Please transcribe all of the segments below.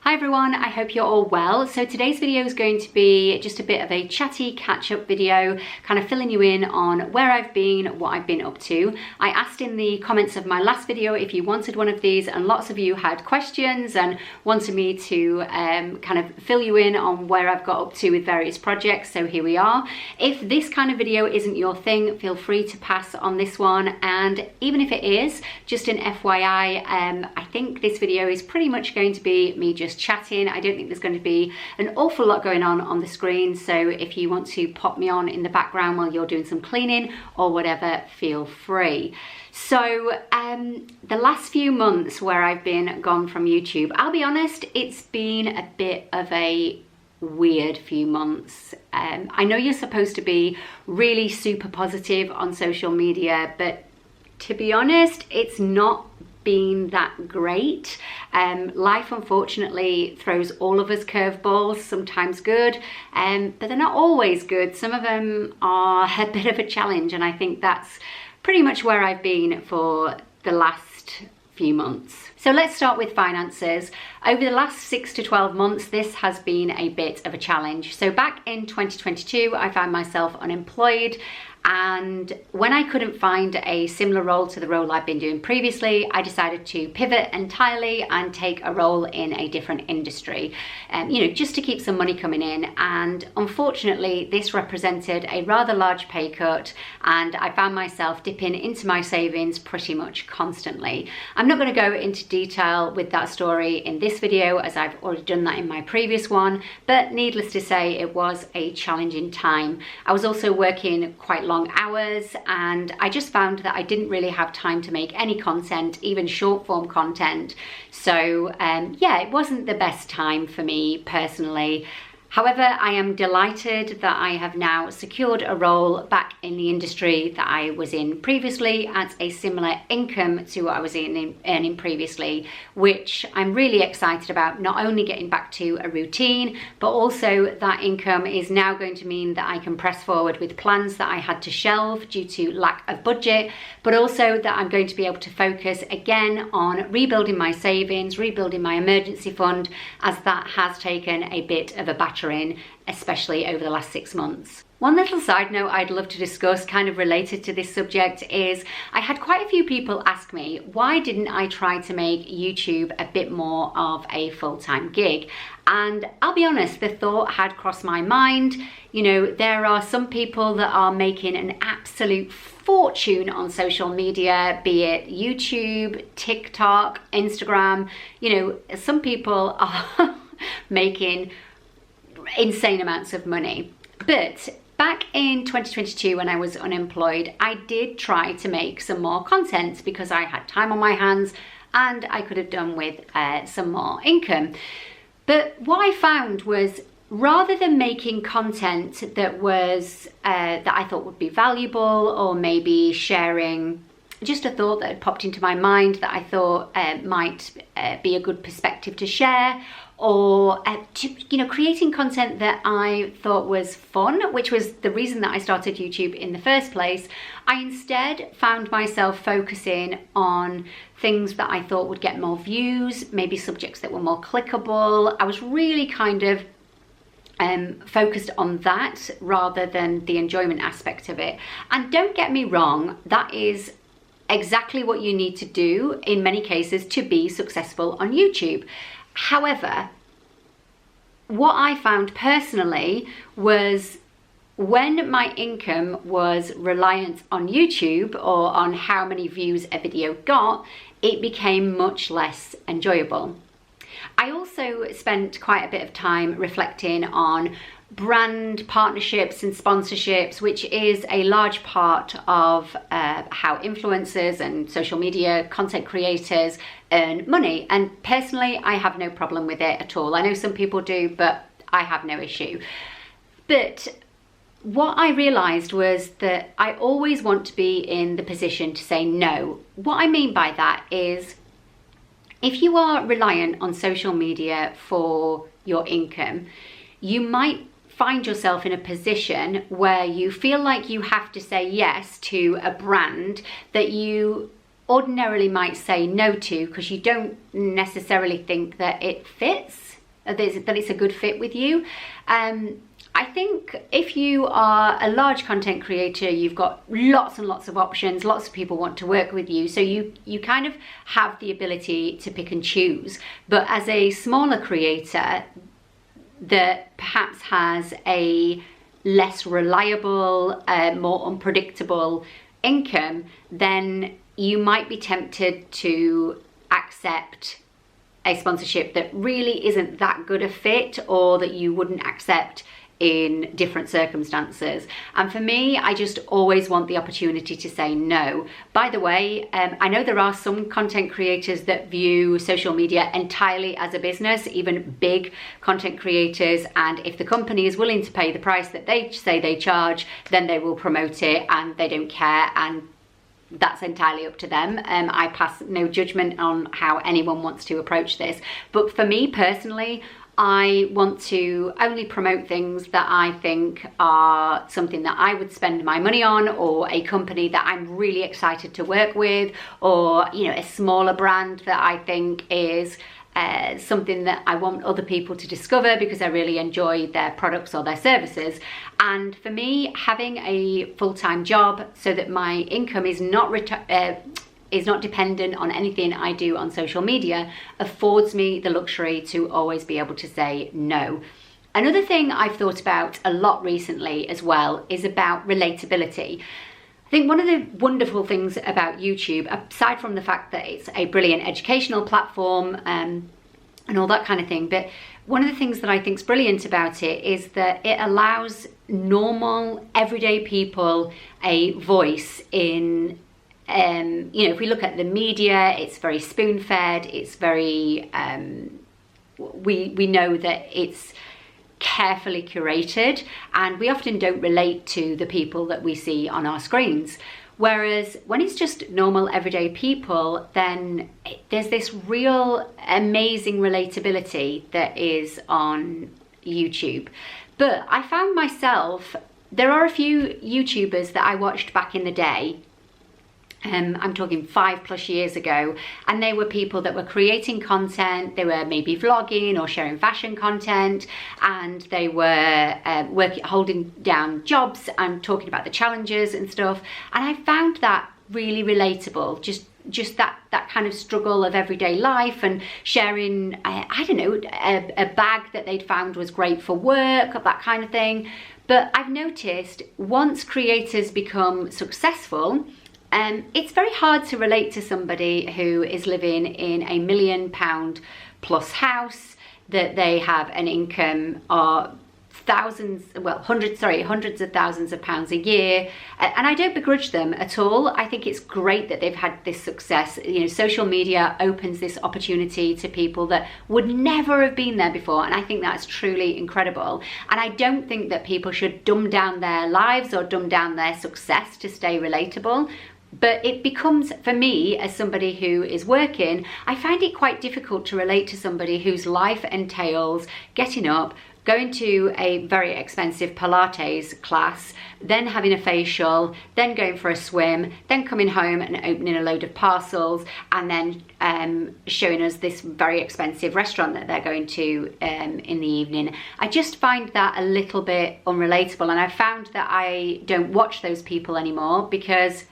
Hi everyone, I hope you're all well. So today's video is going to be just a bit of a chatty catch-up video, kind of filling you in on where I've been, what I've been up to. I asked in the comments of my last video if you wanted one of these, and lots of you had questions and wanted me to kind of fill you in on where I've got up to with various projects, so here we are. If this kind of video isn't your thing, feel free to pass on this one, and even if it is, just an FYI, I think this video is pretty much going to be me just chatting. I don't think there's going to be an awful lot going on the screen, so if you want to pop me on in the background while you're doing some cleaning or whatever, feel free. So the last few months where I've been gone from YouTube, I'll be honest, it's been a bit of a weird few months. I know you're supposed to be really super positive on social media, but to be honest, it's not been that great. Life unfortunately throws all of us curveballs, sometimes good, but they're not always good. Some of them are a bit of a challenge, and I think that's pretty much where I've been for the last few months. So let's start with finances. Over the last 6 to 12 months, this has been a bit of a challenge. So back in 2022, I found myself unemployed, and when I couldn't find a similar role to the role I've been doing previously, I decided to pivot entirely and take a role in a different industry, just to keep some money coming in. And unfortunately, this represented a rather large pay cut, and I found myself dipping into my savings pretty much constantly. I'm not going to go into detail with that story in this video, as I've already done that in my previous one, but needless to say, it was a challenging time. I was also working quite long hours, and I just found that I didn't really have time to make any content, even short form content. So yeah, it wasn't the best time for me personally. However, I am delighted that I have now secured a role back in the industry that I was in previously at a similar income to what I was earning previously, which I'm really excited about, not only getting back to a routine, but also that income is now going to mean that I can press forward with plans that I had to shelve due to lack of budget, but also that I'm going to be able to focus again on rebuilding my savings, rebuilding my emergency fund, as that has taken a bit of a battering, especially over the last 6 months. One little side note I'd love to discuss, kind of related to this subject, is I had quite a few people ask me, why didn't I try to make YouTube a bit more of a full-time gig? And I'll be honest, the thought had crossed my mind. There are some people that are making an absolute fortune on social media, be it YouTube, TikTok, Instagram. Some people are making insane amounts of money. But back in 2022, when I was unemployed, I did try to make some more content because I had time on my hands and I could have done with some more income. But what I found was, rather than making content that was that I thought would be valuable, or maybe sharing just a thought that had popped into my mind that I thought might be a good perspective to share, or creating content that I thought was fun, which was the reason that I started YouTube in the first place, I instead found myself focusing on things that I thought would get more views, maybe subjects that were more clickable. I was really kind of focused on that rather than the enjoyment aspect of it. And don't get me wrong, that is exactly what you need to do in many cases to be successful on YouTube. However, what I found personally was, when my income was reliant on YouTube or on how many views a video got, it became much less enjoyable. I also spent quite a bit of time reflecting on brand partnerships and sponsorships, which is a large part of how influencers and social media content creators earn money. And personally, I have no problem with it at all. I know some people do, but I have no issue. But what I realized was that I always want to be in the position to say no. What I mean by that is, if you are reliant on social media for your income, you might find yourself in a position where you feel like you have to say yes to a brand that you ordinarily might say no to because you don't necessarily think that it fits, that it's a good fit with you. I think if you are a large content creator, you've got lots and lots of options, lots of people want to work with you, so you kind of have the ability to pick and choose. But as a smaller creator that perhaps has a less reliable, more unpredictable income, then you might be tempted to accept a sponsorship that really isn't that good a fit, or that you wouldn't accept in different circumstances. And for me, I just always want the opportunity to say no. By the way, I know there are some content creators that view social media entirely as a business, even big content creators, and if the company is willing to pay the price that they say they charge, then they will promote it and they don't care, and that's entirely up to them. I pass no judgment on how anyone wants to approach this. But for me personally, I want to only promote things that I think are something that I would spend my money on, or a company that I'm really excited to work with, or, you know, a smaller brand that I think is something that I want other people to discover because I really enjoy their products or their services. And for me, having a full-time job so that my income is not dependent on anything I do on social media affords me the luxury to always be able to say no. Another thing I've thought about a lot recently as well is about relatability. I think one of the wonderful things about YouTube, aside from the fact that it's a brilliant educational platform and all that kind of thing, but one of the things that I think is brilliant about it is that it allows normal, everyday people a voice in, you know, if we look at the media, it's very spoon-fed, it's very, we know that it's carefully curated, and we often don't relate to the people that we see on our screens. Whereas when it's just normal everyday people, then there's this real amazing relatability that is on YouTube. But I found myself, there are a few YouTubers that I watched back in the day, I'm talking 5+ years ago, and they were people that were creating content. They were maybe vlogging or sharing fashion content, and they were holding down jobs and talking about the challenges and stuff. And I found that really relatable, just that kind of struggle of everyday life, and sharing, I don't know, a bag that they'd found was great for work, that kind of thing. But I've noticed once creators become successful, it's very hard to relate to somebody who is living in a £1 million+ house, that they have an income of hundreds of thousands of pounds a year. And I don't begrudge them at all. I think it's great that they've had this success. You know, social media opens this opportunity to people that would never have been there before, and I think that's truly incredible. And I don't think that people should dumb down their lives or dumb down their success to stay relatable. But it becomes, for me, as somebody who is working, I find it quite difficult to relate to somebody whose life entails getting up, going to a very expensive Pilates class, then having a facial, then going for a swim, then coming home and opening a load of parcels, and then showing us this very expensive restaurant that they're going to in the evening. I just find that a little bit unrelatable, and I found that I don't watch those people anymore because,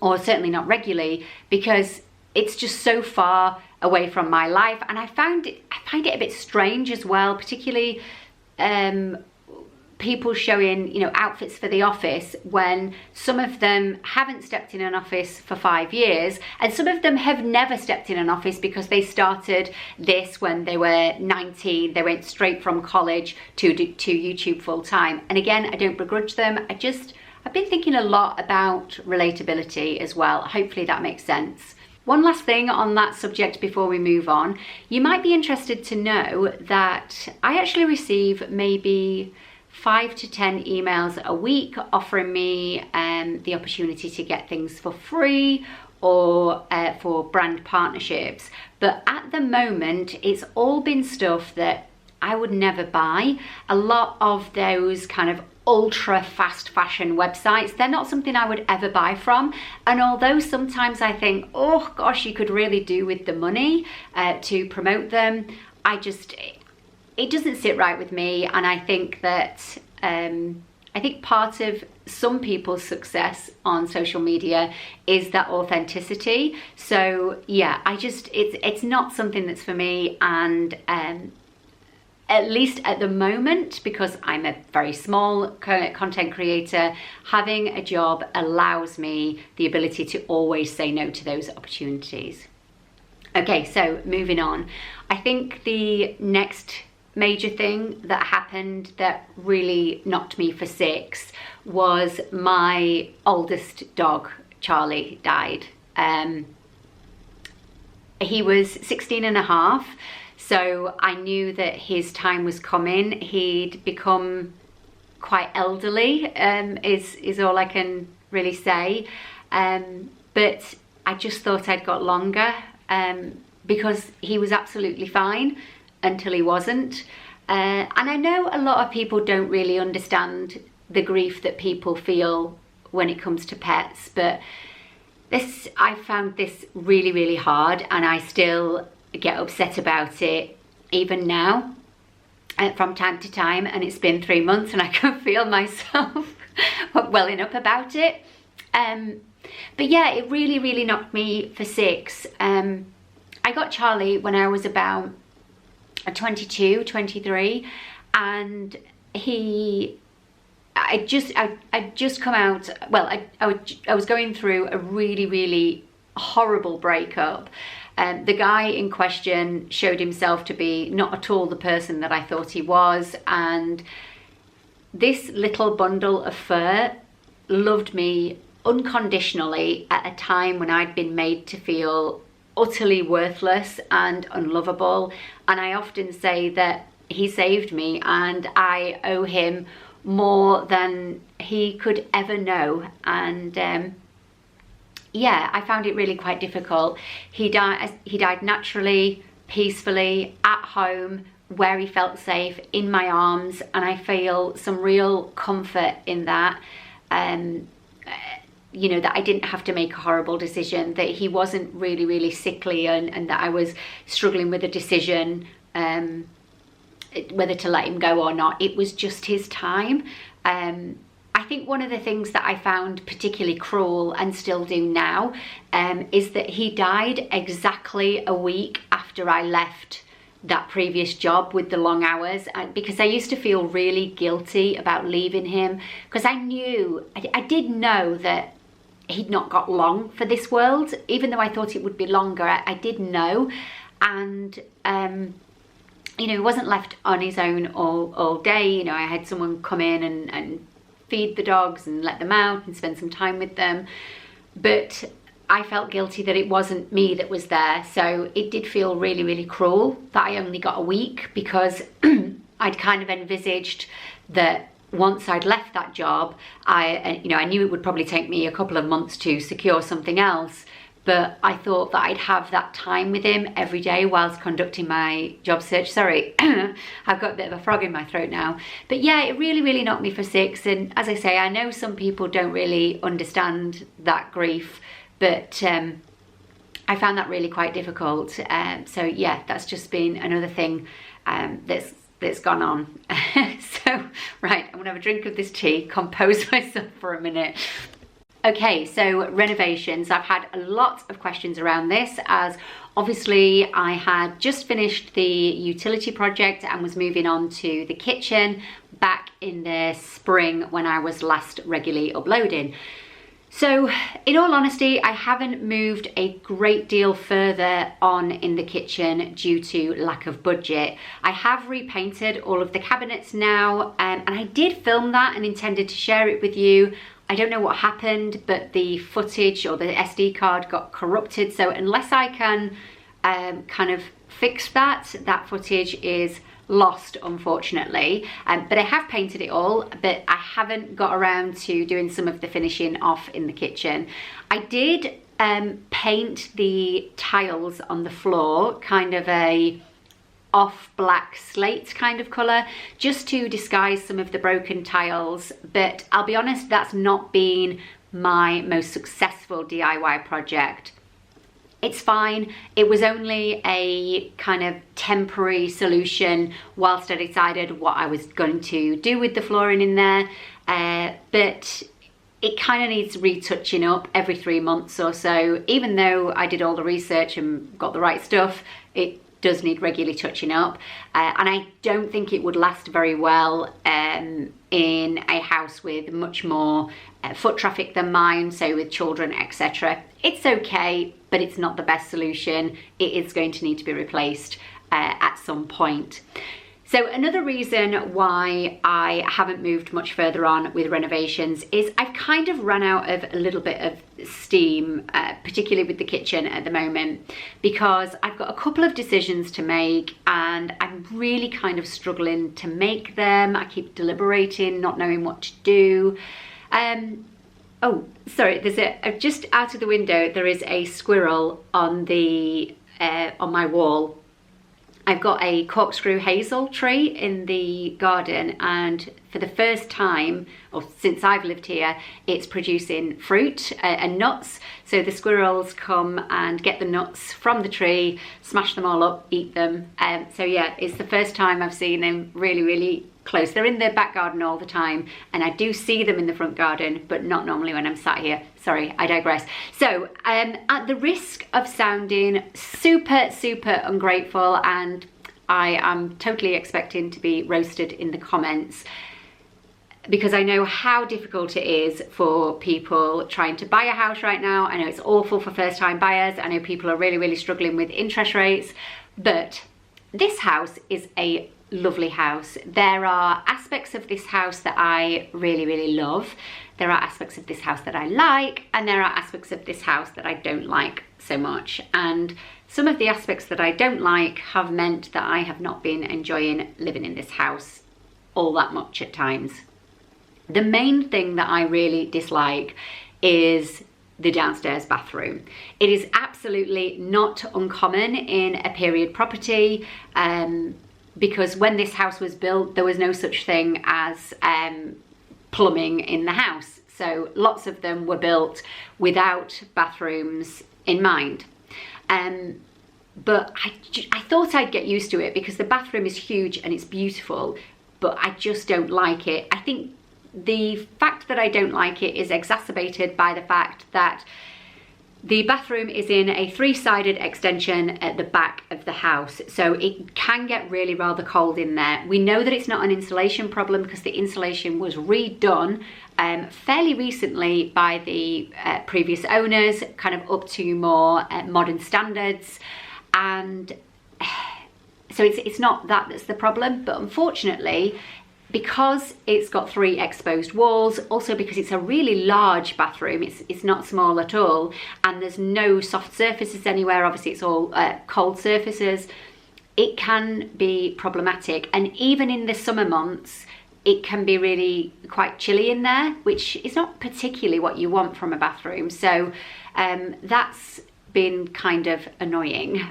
or certainly not regularly, because it's just so far away from my life. And I find it a bit strange as well, particularly people showing, you know, outfits for the office, when some of them haven't stepped in an office for 5 years, and some of them have never stepped in an office because they started this when they were 19. They went straight from college to YouTube full time. And again, I don't begrudge them. I've been thinking a lot about relatability as well. Hopefully that makes sense. One last thing on that subject before we move on. You might be interested to know that I actually receive maybe 5 to 10 emails a week offering me the opportunity to get things for free or for brand partnerships. But at the moment, it's all been stuff that I would never buy. A lot of those kind of ultra fast fashion websites. They're not something I would ever buy from. And although sometimes I think, oh gosh, you could really do with the money to promote them, it doesn't sit right with me. And I think that I think part of some people's success on social media is that authenticity. So yeah, it's not something that's for me. And at least at the moment, because I'm a very small content creator, having a job allows me the ability to always say no to those opportunities. Okay, so moving on. I think the next major thing that happened that really knocked me for six was my oldest dog, Charlie, died. He was 16 and a half. So I knew that his time was coming. He'd become quite elderly, is all I can really say. But I just thought I'd got longer because he was absolutely fine until he wasn't. And I know a lot of people don't really understand the grief that people feel when it comes to pets, but I found this really, really hard, and I still get upset about it even now from time to time, and it's been 3 months and I can feel myself welling up about it. But yeah, it really, really knocked me for six. I got Charlie when I was about 22, 23, and I just come out, well, I was going through a really, really horrible breakup. The guy in question showed himself to be not at all the person that I thought he was, and this little bundle of fur loved me unconditionally at a time when I'd been made to feel utterly worthless and unlovable. And I often say that he saved me, and I owe him more than he could ever know. And yeah, I found it really quite difficult. He died naturally, peacefully, at home, where he felt safe, in my arms, and I feel some real comfort in that. You know, that I didn't have to make a horrible decision, that he wasn't really, really sickly, and that I was struggling with a decision whether to let him go or not. It was just his time. I think one of the things that I found particularly cruel, and still do now, is that he died exactly a week after I left that previous job with the long hours, because I used to feel really guilty about leaving him, because I did know that he'd not got long for this world. Even though I thought it would be longer, I did know. And you know, he wasn't left on his own all day. You know, I had someone come in and feed the dogs and let them out and spend some time with them. But I felt guilty that it wasn't me that was there. So it did feel really, really cruel that I only got a week, because I'd kind of envisaged that once I'd left that job, I knew it would probably take me a couple of months to secure something else. But I thought that I'd have that time with him every day whilst conducting my job search. Sorry, I've got a bit of a frog in my throat now. But yeah, it really, really knocked me for six. And as I say, I know some people don't really understand that grief, but I found that really quite difficult. So yeah, that's just been another thing that's gone on. So, right, I'm gonna have a drink of this tea, compose myself for a minute. Okay, so renovations. I've had a lot of questions around this, as obviously I had just finished the utility project and was moving on to the kitchen back in the spring when I was last regularly uploading. So in all honesty, I haven't moved a great deal further on in the kitchen due to lack of budget. I have repainted all of the cabinets now, and I did film that and intended to share it with you. I don't know what happened, but the footage or the SD card got corrupted. So unless I can kind of fix that footage is lost, unfortunately. But I have painted it all, but I haven't got around to doing some of the finishing off in the kitchen. I did paint the tiles on the floor kind of a off black slate kind of colour, just to disguise some of the broken tiles. But I'll be honest, that's not been my most successful DIY project. It's fine. It was only a kind of temporary solution whilst I decided what I was going to do with the flooring in there. But it kind of needs retouching up every 3 months or so. Even though I did all the research and got the right stuff, it does need regularly touching up. And I don't think it would last very well in a house with much more foot traffic than mine, so with children, etc. It's okay, but it's not the best solution. It is going to need to be replaced at some point. So another reason why I haven't moved much further on with renovations is I've kind of run out of a little bit of steam, particularly with the kitchen at the moment, because I've got a couple of decisions to make and I'm really kind of struggling to make them. I keep deliberating, not knowing what to do. Oh, sorry, there's just out of the window, there is a squirrel on my wall. I've got a corkscrew hazel tree in the garden, and for the first time, or since I've lived here, it's producing fruit and nuts. So the squirrels come and get the nuts from the tree, smash them all up, eat them. So yeah, it's the first time I've seen them really, really close. They're in the back garden all the time, and I do see them in the front garden, but not normally when I'm sat here. Sorry, I digress. So at the risk of sounding super, super ungrateful, and I am totally expecting to be roasted in the comments, because I know how difficult it is for people trying to buy a house right now. I know it's awful for first-time buyers. I know people are really, really struggling with interest rates, but this house is a lovely house. There are aspects of this house that I really, really love. There are aspects of this house that I like, and there are aspects of this house that I don't like so much. And some of the aspects that I don't like have meant that I have not been enjoying living in this house all that much at times. The main thing that I really dislike is the downstairs bathroom. It is absolutely not uncommon in a period property, because when this house was built, there was no such thing as plumbing in the house. So lots of them were built without bathrooms in mind. But I thought I'd get used to it, because the bathroom is huge and it's beautiful, but I just don't like it. I think the fact that I don't like it is exacerbated by the fact that the bathroom is in a 3-sided extension at the back of the house, so it can get really rather cold in there. We know that it's not an insulation problem, because the insulation was redone fairly recently by the previous owners, kind of up to more modern standards, and so it's not that that's the problem. But unfortunately, because it's got 3 exposed walls, also because it's a really large bathroom, it's not small at all, and there's no soft surfaces anywhere, obviously it's all cold surfaces, it can be problematic. And even in the summer months, it can be really quite chilly in there, which is not particularly what you want from a bathroom. So that's been kind of annoying.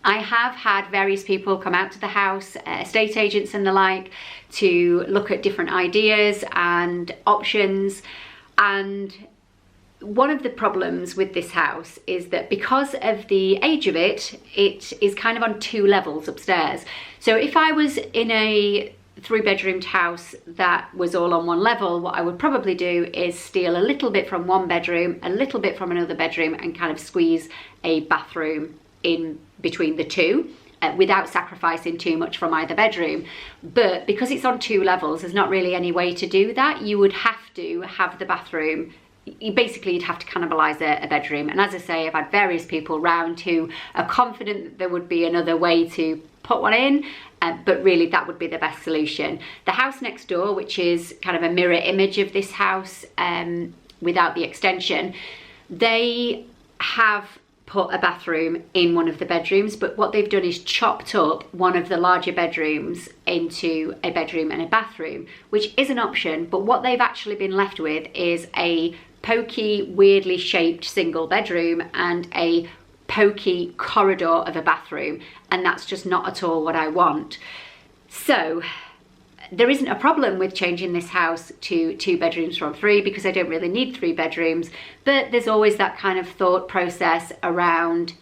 I have had various people come out to the house, estate agents and the like, to look at different ideas and options. And one of the problems with this house is that because of the age of it, it is kind of on 2 levels upstairs. So if I was in a 3-bedroomed house that was all on 1 level, what I would probably do is steal a little bit from one bedroom, a little bit from another bedroom, and kind of squeeze a bathroom in between the 2 without sacrificing too much from either bedroom. But because it's on 2 levels, there's not really any way to do that. You would have to have the bathroom, you'd have to cannibalize a bedroom. And as I say, I've had various people round who are confident that there would be another way to put one in, but really that would be the best solution. The house next door, which is kind of a mirror image of this house without the extension, they have put a bathroom in one of the bedrooms, but what they've done is chopped up one of the larger bedrooms into a bedroom and a bathroom, which is an option. But what they've actually been left with is a pokey, weirdly shaped single bedroom and a pokey corridor of a bathroom, and that's just not at all what I want. So there isn't a problem with changing this house to 2 bedrooms from 3, because I don't really need 3 bedrooms, but there's always that kind of thought process around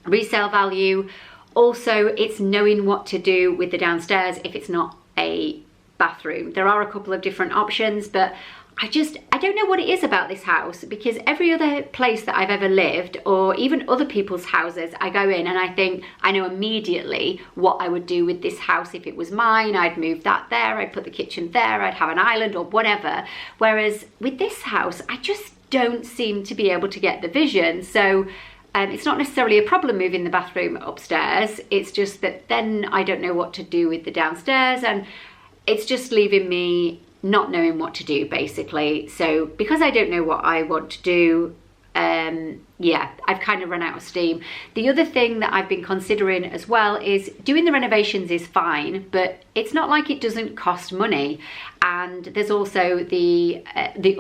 resale value. Also, it's knowing what to do with the downstairs if it's not a bathroom. There are a couple of different options, but I don't know what it is about this house, because every other place that I've ever lived, or even other people's houses, I go in and I think I know immediately what I would do with this house if it was mine. I'd move that there, I'd put the kitchen there, I'd have an island or whatever. Whereas with this house, I just don't seem to be able to get the vision. So it's not necessarily a problem moving the bathroom upstairs. It's just that then I don't know what to do with the downstairs, and it's just leaving me not knowing what to do, basically. So because I don't know what I want to do, yeah, I've kind of run out of steam. The other thing that I've been considering as well is doing the renovations is fine, but it's not like it doesn't cost money. And there's also the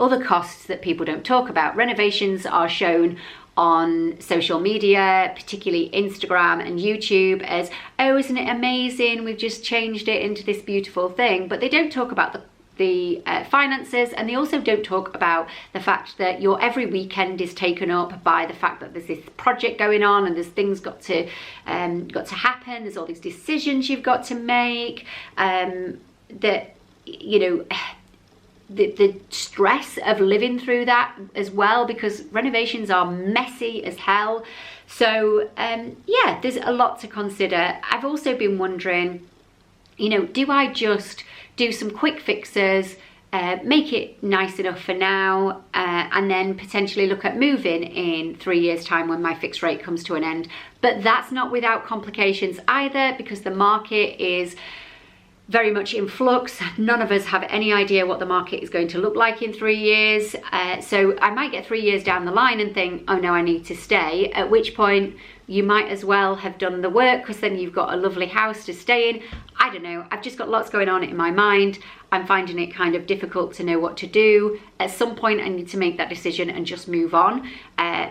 other costs that people don't talk about. Renovations are shown on social media, particularly Instagram and YouTube, as, oh, isn't it amazing, we've just changed it into this beautiful thing. But they don't talk about the finances, and they also don't talk about the fact that your every weekend is taken up by the fact that there's this project going on, and there's things got to happen, there's all these decisions you've got to make, that, you know, the stress of living through that as well, because renovations are messy as hell. So yeah, there's a lot to consider. I've also been wondering, you know, do I just do some quick fixes, make it nice enough for now, and then potentially look at moving in 3 years' time when my fixed rate comes to an end? But that's not without complications either, because the market is very much in flux. None of us have any idea what the market is going to look like in 3 years. So I might get 3 years down the line and think, oh no, I need to stay, at which point you might as well have done the work, because then you've got a lovely house to stay in. I don't know, I've just got lots going on in my mind. I'm finding it kind of difficult to know what to do. At some point I need to make that decision and just move on,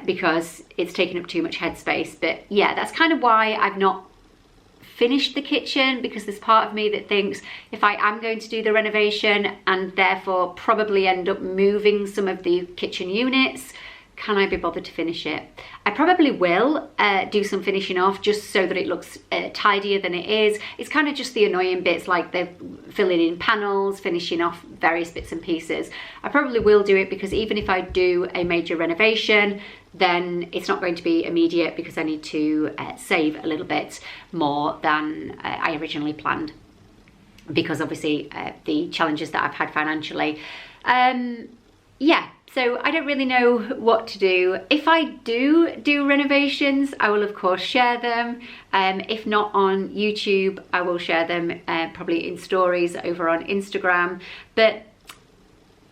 because it's taken up too much headspace. But yeah, that's kind of why I've not finished the kitchen, because there's part of me that thinks if I am going to do the renovation and therefore probably end up moving some of the kitchen units, can I be bothered to finish it? I probably will do some finishing off just so that it looks tidier than it is. It's kind of just the annoying bits, like the filling in panels, finishing off various bits and pieces. I probably will do it, because even if I do a major renovation, then it's not going to be immediate, because I need to save a little bit more than I originally planned, because obviously the challenges that I've had financially. Yeah, so I don't really know what to do. If I do renovations, I will of course share them. If not on YouTube, I will share them probably in stories over on Instagram. But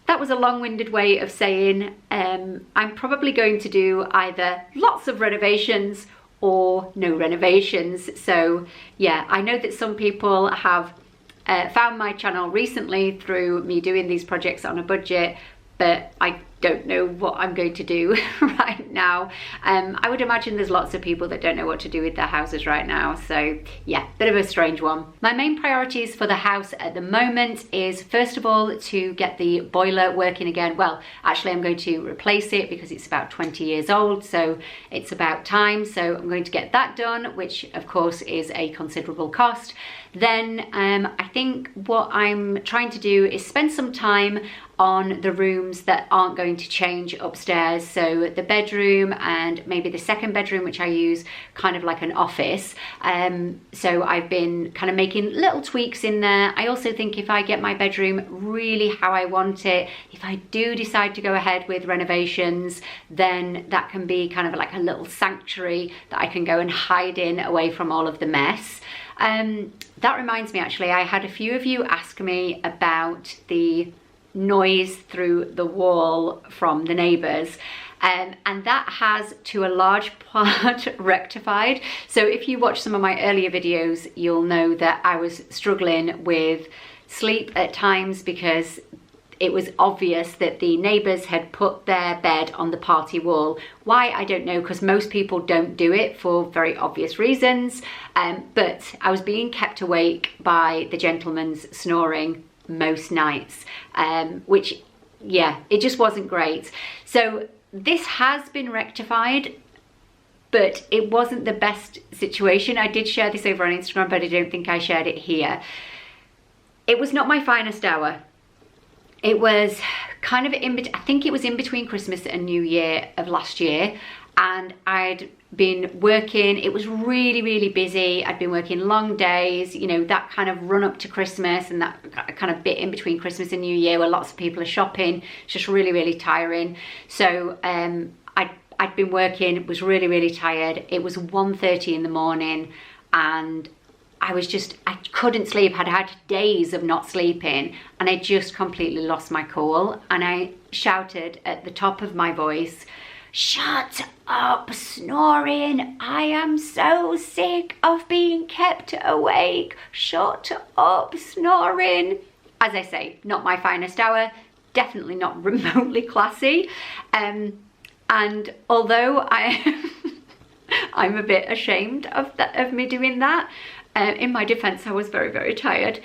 that was a long-winded way of saying I'm probably going to do either lots of renovations or no renovations. So yeah, I know that some people have found my channel recently through me doing these projects on a budget, but I don't know what I'm going to do right now. I would imagine there's lots of people that don't know what to do with their houses right now. So yeah, bit of a strange one. My main priorities for the house at the moment is, first of all, to get the boiler working again. Well, actually I'm going to replace it because it's about 20 years old, so it's about time. So I'm going to get that done, which of course is a considerable cost. Then I think what I'm trying to do is spend some time on the rooms that aren't going to change upstairs. So the bedroom and maybe the second bedroom, which I use kind of like an office. So I've been kind of making little tweaks in there. I also think if I get my bedroom really how I want it, if I do decide to go ahead with renovations, then that can be kind of like a little sanctuary that I can go and hide in away from all of the mess. That reminds me, actually, I had a few of you ask me about the noise through the wall from the neighbours, and that has to a large part rectified. So if you watch some of my earlier videos, you'll know that I was struggling with sleep at times because it was obvious that the neighbours had put their bed on the party wall. Why, I don't know, because most people don't do it for very obvious reasons. But I was being kept awake by the gentleman's snoring most nights, which, yeah, it just wasn't great. So this has been rectified, but it wasn't the best situation. I did share this over on Instagram, but I don't think I shared it here. It was not my finest hour. It was kind of I think it was in between Christmas and New Year of last year, and I'd been working. It was really, really busy. I'd been working long days, you know, that kind of run up to Christmas and that kind of bit in between Christmas and New Year where lots of people are shopping. It's just really, really tiring. So I'd been working, was really, really tired. It was 1:30 in the morning and I couldn't sleep. I'd had days of not sleeping and I just completely lost my cool. And I shouted at the top of my voice, "Shut up snoring. I am so sick of being kept awake. Shut up snoring." As I say, not my finest hour, definitely not remotely classy. And although I'm a bit ashamed of me doing that, in my defense, I was very, very tired.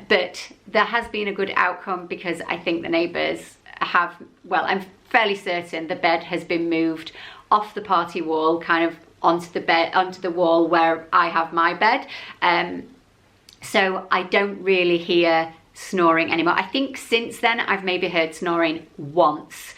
But there has been a good outcome because I think the neighbours have, well, I'm fairly certain the bed has been moved off the party wall, kind of onto the wall where I have my bed. So I don't really hear snoring anymore. I think since then I've maybe heard snoring once.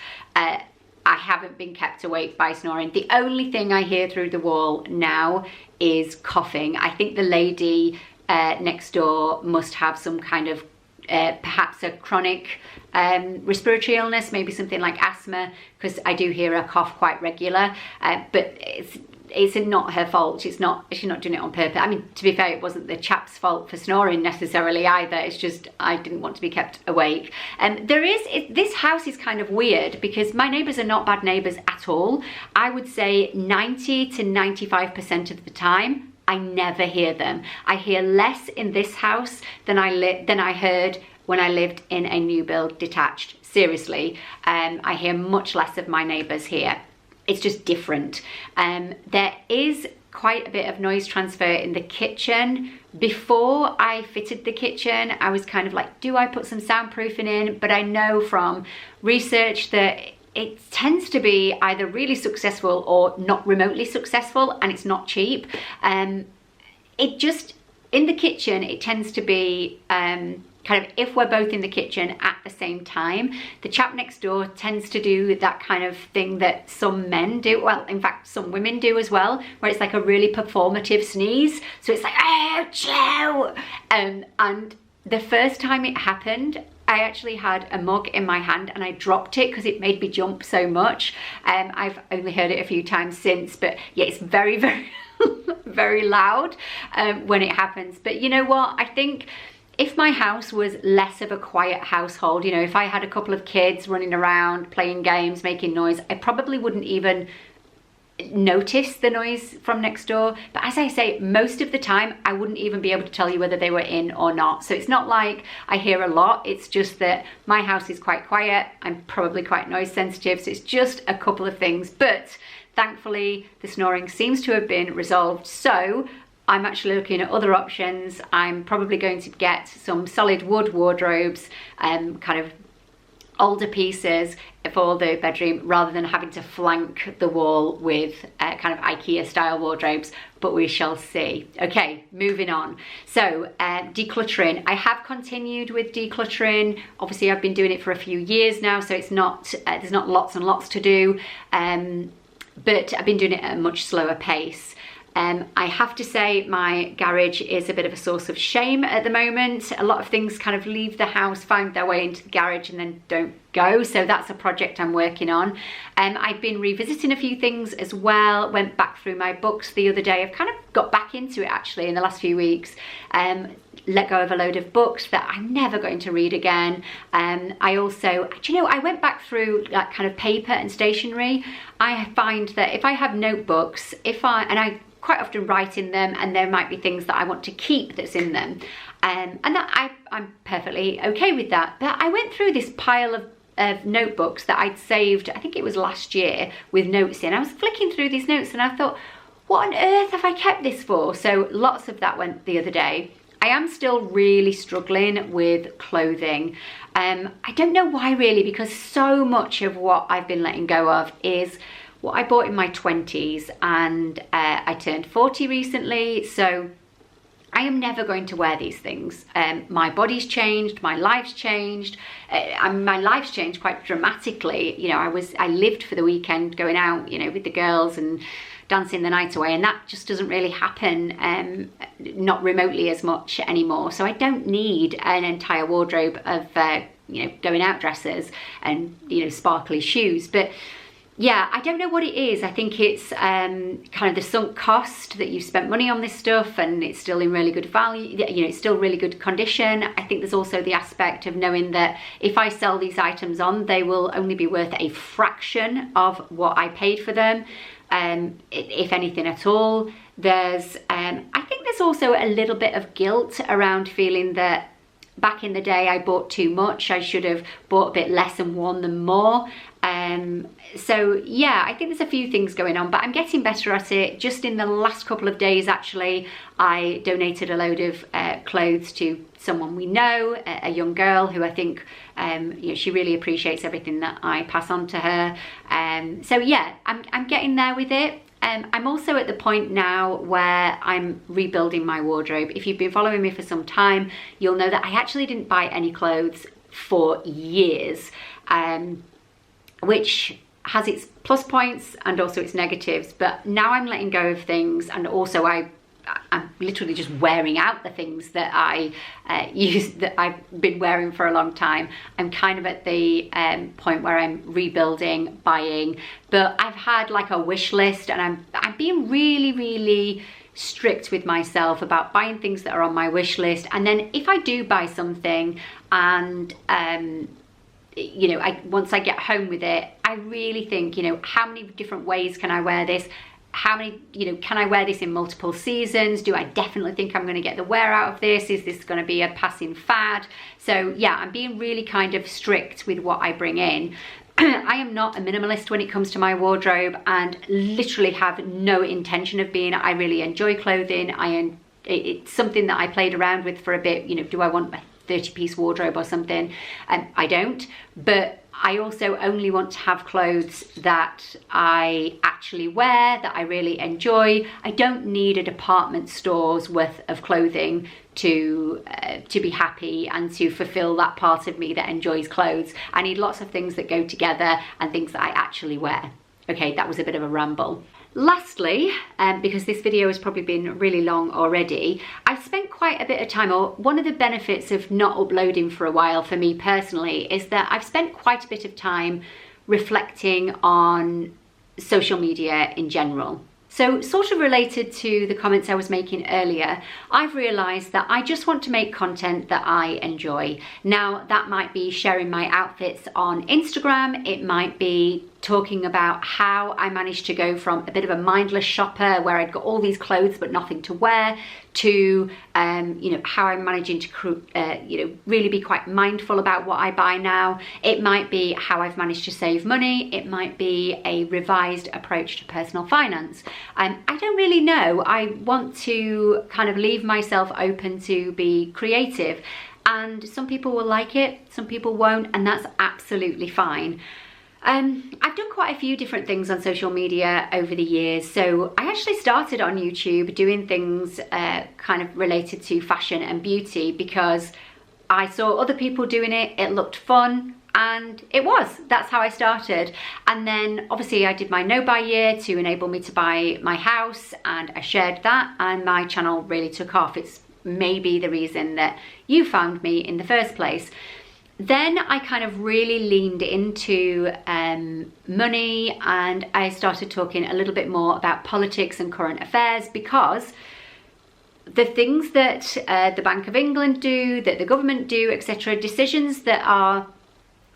I haven't been kept awake by snoring. The only thing I hear through the wall now is coughing. I think the lady next door must have some kind of perhaps a chronic respiratory illness, maybe something like asthma, because I do hear her cough quite regular. But it's not her fault. She's not doing it on purpose. I mean, to be fair, it wasn't the chap's fault for snoring necessarily either. It's just I didn't want to be kept awake. And this house is kind of weird because my neighbours are not bad neighbours at all. I would say 90 to 95% of the time, I never hear them. I hear less in this house than I heard when I lived in a new build detached. Seriously, I hear much less of my neighbours here. It's just different. There is quite a bit of noise transfer in the kitchen. Before I fitted the kitchen, I was kind of like, do I put some soundproofing in? But I know from research that it tends to be either really successful or not remotely successful, and it's not cheap. It just, in the kitchen, it tends to be kind of if we're both in the kitchen at the same time. The chap next door tends to do that kind of thing that some men do, well, in fact, some women do as well, where it's like a really performative sneeze. So it's like, oh, Joe! And the first time it happened, I actually had a mug in my hand and I dropped it because it made me jump so much. I've only heard it a few times since, but yeah, it's very, very, very loud when it happens. But you know what? I think if my house was less of a quiet household, you know, if I had a couple of kids running around, playing games, making noise, I probably wouldn't even notice the noise from next door. But as I say, most of the time I wouldn't even be able to tell you whether they were in or not. So it's not like I hear a lot, it's just that my house is quite quiet. I'm probably quite noise sensitive, so it's just a couple of things. But thankfully the snoring seems to have been resolved, so I'm actually looking at other options. I'm probably going to get some solid wood wardrobes, kind of older pieces for the bedroom, rather than having to flank the wall with kind of IKEA style wardrobes, but we shall see. Okay, moving on. So decluttering. I have continued with decluttering. Obviously I've been doing it for a few years now, so it's not there's not lots and lots to do, but I've been doing it at a much slower pace. I have to say my garage is a bit of a source of shame at the moment. A lot of things kind of leave the house, find their way into the garage and then don't go. So that's a project I'm working on. I've been revisiting a few things as well. Went back through my books the other day. I've kind of got back into it actually in the last few weeks. Let go of a load of books that I'm never going to read again. I also, do you know, I went back through like kind of paper and stationery. I find that if I have notebooks, and I quite often write in them, and there might be things that I want to keep that's in them. And that I'm perfectly okay with that. But I went through this pile of notebooks that I'd saved, I think it was last year, with notes in. I was flicking through these notes and I thought, what on earth have I kept this for? So lots of that went the other day. I am still really struggling with clothing. I don't know why really, because so much of what I've been letting go of is what I bought in my 20s, and I turned 40 recently, so I am never going to wear these things. My body's changed, my life's changed. My life's changed quite dramatically. You know, I lived for the weekend going out, you know, with the girls and dancing the night away, and that just doesn't really happen, not remotely as much anymore. So I don't need an entire wardrobe of, you know, going out dresses and, you know, sparkly shoes. But yeah, I don't know what it is. I think it's kind of the sunk cost that you've spent money on this stuff and it's still in really good value, you know, it's still really good condition. I think there's also the aspect of knowing that if I sell these items on, they will only be worth a fraction of what I paid for them, if anything at all. There's, I think there's also a little bit of guilt around feeling that back in the day I bought too much. I should have bought a bit less and worn them more. So yeah, I think there's a few things going on, but I'm getting better at it. Just in the last couple of days, actually, I donated a load of clothes to someone we know, a young girl who I think, you know, she really appreciates everything that I pass on to her. So yeah, I'm getting there with it. I'm also at the point now where I'm rebuilding my wardrobe. If you've been following me for some time, you'll know that I actually didn't buy any clothes for years, which has its plus points and also its negatives. But now I'm letting go of things, and also I'm literally just wearing out the things that I that I've been wearing for a long time. I'm kind of at the point where I'm rebuilding, buying, but I've had like a wish list, and I'm being really strict with myself about buying things that are on my wish list. And then if I do buy something and you know, once I get home with it, I really think, you know, how many different ways can I wear this? How many, you know, can I wear this in multiple seasons? Do I definitely think I'm going to get the wear out of this? Is this going to be a passing fad? So yeah, I'm being really kind of strict with what I bring in. I am not a minimalist when it comes to my wardrobe, and literally have no intention of being. I really enjoy clothing. It's something that I played around with for a bit. You know, do I want a 30-piece wardrobe or something? I don't, but I also only want to have clothes that I actually wear, that I really enjoy. I don't need a department store's worth of clothing to be happy and to fulfill that part of me that enjoys clothes. I need lots of things that go together and things that I actually wear. Okay, that was a bit of a ramble. Lastly, because this video has probably been really long already, I've spent quite a bit of time, or one of the benefits of not uploading for a while for me personally is that I've spent quite a bit of time reflecting on social media in general. So sort of related to the comments I was making earlier, I've realised that I just want to make content that I enjoy. Now, that might be sharing my outfits on Instagram, it might be talking about how I managed to go from a bit of a mindless shopper where I'd got all these clothes but nothing to wear to, you know, how I'm managing to, you know, really be quite mindful about what I buy now. It might be how I've managed to save money. It might be a revised approach to personal finance. I don't really know. I want to kind of leave myself open to be creative, and some people will like it, some people won't, and that's absolutely fine. I've done quite a few different things on social media over the years. So I actually started on YouTube doing things kind of related to fashion and beauty because I saw other people doing it, it looked fun, and that's how I started. And then obviously I did my no buy year to enable me to buy my house, and I shared that, and my channel really took off. It's maybe the reason that you found me in the first place. Then I kind of really leaned into money, and I started talking a little bit more about politics and current affairs, because the things that the Bank of England do, that the government do, etc., decisions that are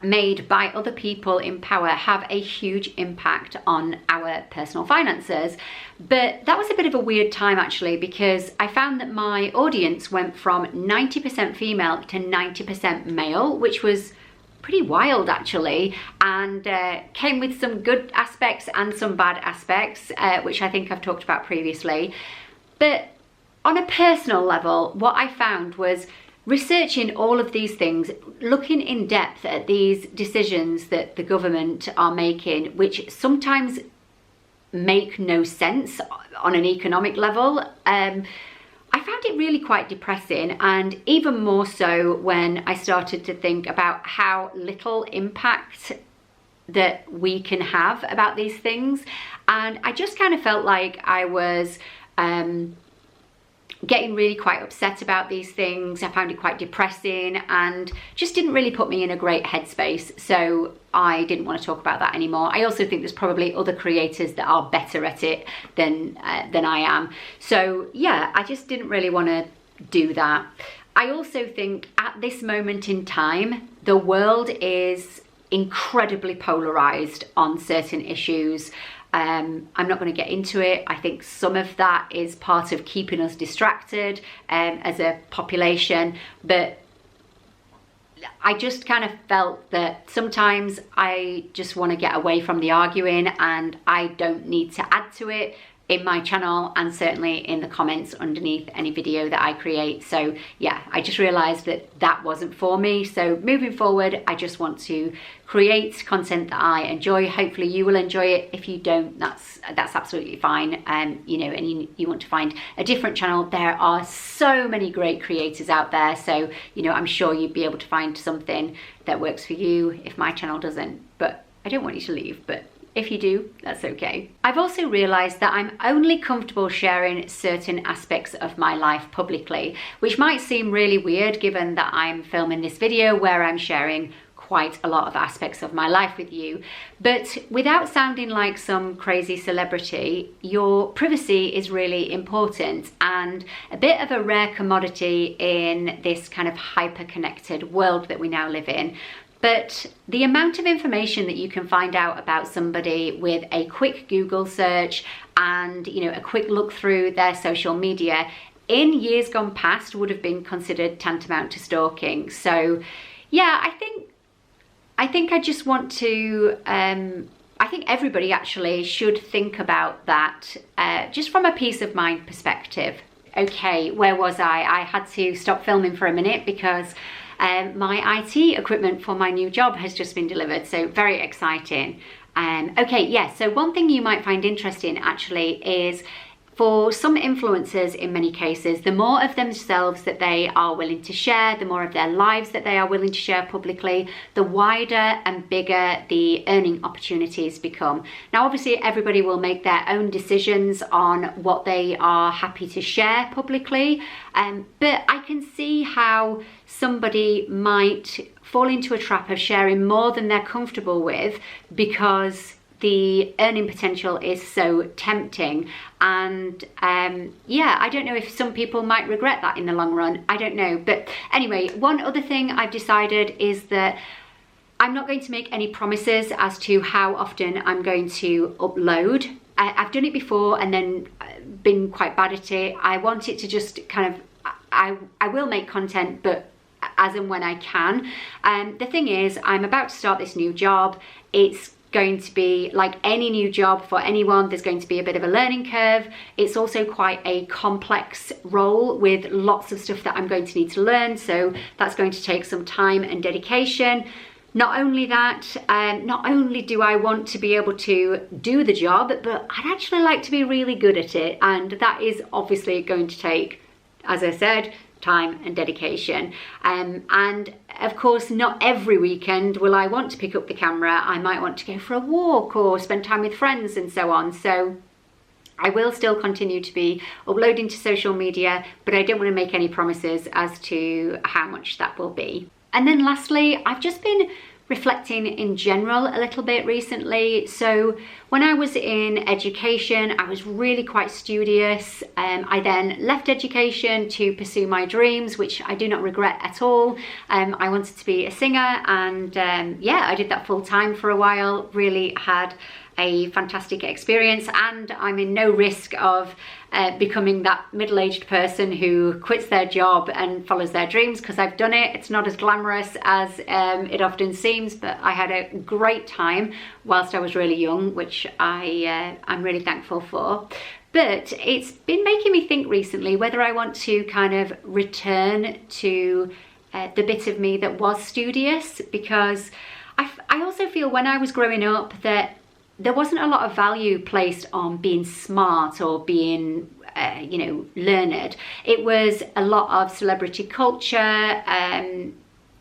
made by other people in power have a huge impact on our personal finances. But that was a bit of a weird time actually, because I found that my audience went from 90% female to 90% male, which was pretty wild actually, and came with some good aspects and some bad aspects, which I think I've talked about previously. But on a personal level, what I found was researching all of these things, looking in depth at these decisions that the government are making, which sometimes make no sense on an economic level. I found it really quite depressing, and even more so when I started to think about how little impact that we can have about these things. And I just kind of felt like I was getting really quite upset about these things. I found it quite depressing and just didn't really put me in a great headspace. So I didn't want to talk about that anymore. I also think there's probably other creators that are better at it than I am. So yeah, I just didn't really want to do that. I also think at this moment in time, the world is incredibly polarized on certain issues. I'm not going to get into it. I think some of that is part of keeping us distracted as a population, but I just kind of felt that sometimes I just want to get away from the arguing, and I don't need to add to it in my channel, and certainly in the comments underneath any video that I create. So yeah, I just realized that that wasn't for me. So moving forward, I just want to create content that I enjoy. Hopefully you will enjoy it. If you don't, that's absolutely fine. You know, and you want to find a different channel, there are so many great creators out there. So, you know, I'm sure you'd be able to find something that works for you if my channel doesn't. But I don't want you to leave, but if you do, that's okay. I've also realized that I'm only comfortable sharing certain aspects of my life publicly, which might seem really weird given that I'm filming this video where I'm sharing quite a lot of aspects of my life with you. But without sounding like some crazy celebrity, your privacy is really important and a bit of a rare commodity in this kind of hyper-connected world that we now live in. But the amount of information that you can find out about somebody with a quick Google search and, you know, a quick look through their social media in years gone past would have been considered tantamount to stalking. So yeah, I think I just want to, I think everybody actually should think about that just from a peace of mind perspective. Okay, where was I? I had to stop filming for a minute because my IT equipment for my new job has just been delivered, so very exciting. Okay, yeah, so one thing you might find interesting actually is for some influencers, in many cases, the more of themselves that they are willing to share, the more of their lives that they are willing to share publicly, the wider and bigger the earning opportunities become. Now, obviously, everybody will make their own decisions on what they are happy to share publicly, but I can see how somebody might fall into a trap of sharing more than they're comfortable with because the earning potential is so tempting. And yeah, I don't know if some people might regret that in the long run. I don't know. But anyway, one other thing I've decided is that I'm not going to make any promises as to how often I'm going to upload. I've done it before and then been quite bad at it. I want it to just kind of, I will make content, but as and when I can. The thing is, I'm about to start this new job. It's going to be like any new job for anyone. There's going to be a bit of a learning curve. It's also quite a complex role with lots of stuff that I'm going to need to learn. So that's going to take some time and dedication. Not only that, not only do I want to be able to do the job, but I'd actually like to be really good at it. And that is obviously going to take, as I said, time and dedication. And of course, not every weekend will I want to pick up the camera. I might want to go for a walk or spend time with friends and so on. So I will still continue to be uploading to social media, but I don't want to make any promises as to how much that will be. And then lastly, I've just been reflecting in general a little bit recently. So when I was in education, I was really quite studious. I then left education to pursue my dreams, which I do not regret at all. I wanted to be a singer, and yeah, I did that full time for a while. Really had a fantastic experience, and I'm in no risk of becoming that middle-aged person who quits their job and follows their dreams, because I've done it. It's not as glamorous as it often seems, but I had a great time whilst I was really young, which I'm really thankful for. But it's been making me think recently whether I want to kind of return to the bit of me that was studious, because I also feel when I was growing up that there wasn't a lot of value placed on being smart or being, you know, learned. It was a lot of celebrity culture.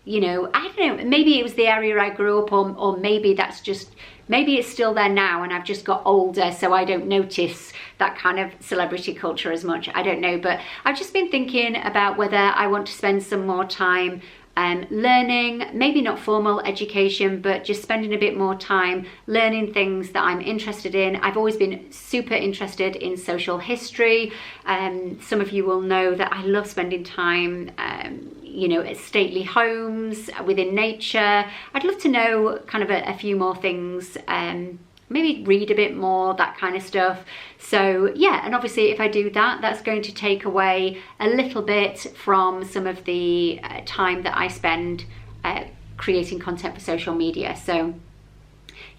You know, I don't know, maybe it was the area I grew up on, or maybe that's just, maybe it's still there now and I've just got older, so I don't notice that kind of celebrity culture as much. I don't know, but I've just been thinking about whether I want to spend some more time learning, maybe not formal education, but just spending a bit more time learning things that I'm interested in. I've always been super interested in social history. Some of you will know that I love spending time you know, at stately homes, within nature. I'd love to know kind of a few more things, maybe read a bit more, that kind of stuff. So yeah, and obviously if I do that, that's going to take away a little bit from some of the time that I spend creating content for social media. So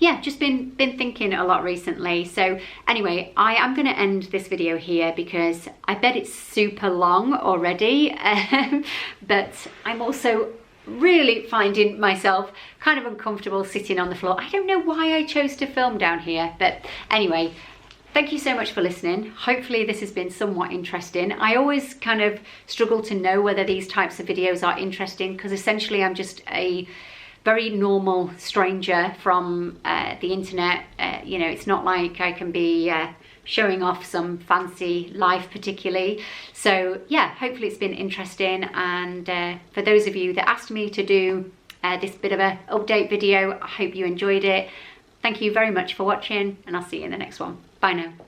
yeah, just been thinking a lot recently. So anyway, I am going to end this video here because I bet it's super long already, but I'm also really finding myself kind of uncomfortable sitting on the floor. I don't know why I chose to film down here, but anyway, thank you so much for listening. Hopefully this has been somewhat interesting. I always kind of struggle to know whether these types of videos are interesting, because essentially I'm just a very normal stranger from the internet. You know, it's not like I can be showing off some fancy life particularly. So yeah, hopefully it's been interesting, and for those of you that asked me to do this bit of a update video, I hope you enjoyed it. Thank you very much for watching, and I'll see you in the next one. Bye now.